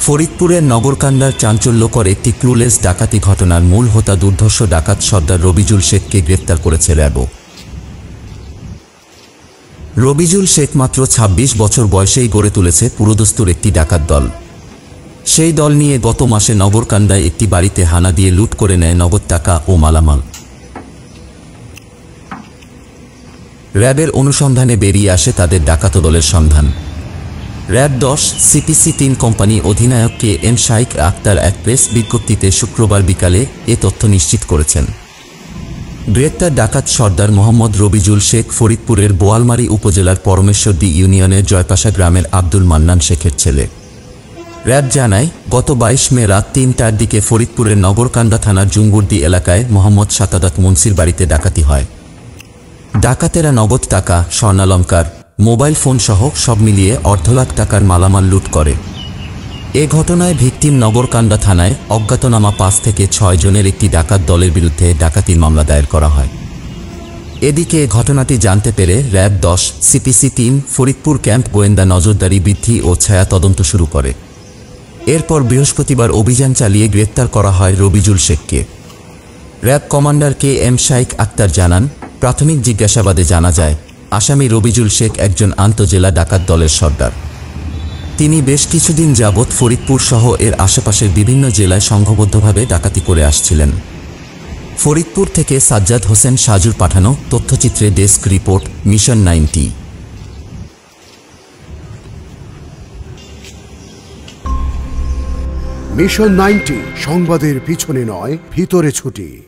ফরিদপুরের নগরকান্দার চাঞ্চল্যকর একটি ক্লুলেস ডাকাতি ঘটনার মূল হোতা দুর্ধর্ষ ডাকাত সর্দার রবিজুল শেখকে গ্রেফতার করেছে র্যাব। রবিজুল শেখ মাত্র ২৬ বছর বয়সেই গড়ে তুলেছে পুরোদস্তুর একটি ডাকাত দল। সেই দল নিয়ে গত মাসে নগরকান্দায় একটি বাড়িতে হানা দিয়ে লুট করে নেয় নগদ টাকা ও মালামাল। র্যাবের অনুসন্ধানে বেরিয়ে আসে তাদের ডাকাত দলের সন্ধান। র্যাব ১০ সিপিসি ৩ কোম্পানি অধিনায়ক কে এম শাইখ আক্তার এক প্রেস বিজ্ঞপ্তিতে শুক্রবার বিকালে এ তথ্য নিশ্চিত করেছেন। গ্রেপ্তার ডাকাত সর্দার মোহাম্মদ রবিজুল শেখ ফরিদপুরের বোয়ালমারী উপজেলার পরমেশ্বরদী ইউনিয়নের জয়পাশা গ্রামের আব্দুল মান্নান শেখের ছেলে। র্যাব জানায়, গত ২২ মে রাত ৩টার দিকে ফরিদপুরের নগরকান্দা থানার জুঙ্গুরদি এলাকায় মোহাম্মদ সাতাদাত মুন্সির বাড়িতে ডাকাতি হয়। ডাকাতেরা নগদ টাকা, স্বর্ণালংকার, মোবাইল ফোন সহ সব মিলিয়ে অর্ধ লাখ টাকার মালামাল লুট করে। এ ঘটনায় ভিকটিম নগরকান্দা থানায় অজ্ঞাতনামা ৫ থেকে ৬ জনের একটি ডাকাত দলের বিরুদ্ধে ডাকাতির মামলা দায়ের করা হয়। এদিকে ঘটনাটি জানতে পেরে র্যাব ১০ সিপিসি ৩ ফরিদপুর ক্যাম্প গোয়েন্দা নজরদারি বৃদ্ধি ও ছায়া তদন্ত শুরু করে। এরপর বৃহস্পতিবার অভিযান চালিয়ে গ্রেপ্তার করা হয় রবিজুল শেখকে। RAB commander K M Shaikh Akhtar জানান, প্রাথমিক জিজ্ঞাসাবাদে জানা যায়, আসামি রবিজুল শেখ একজন আন্তঃজেলা ডাকাত দলের সর্দার। তিনি বেশ কিছুদিন যাবৎ ফরিদপুর সহ এর আশেপাশের বিভিন্ন জেলায় সংঘবদ্ধভাবে ডাকাতি করে আসছিলেন। ফরিদপুর থেকে সাজ্জাদ হোসেন সাজুর পাঠানো তথ্যচিত্রে ডেস্ক রিপোর্ট, মিশন 90। মিশন 90 সংবাদের পিছনে নয়, ভিতরে ছুটি।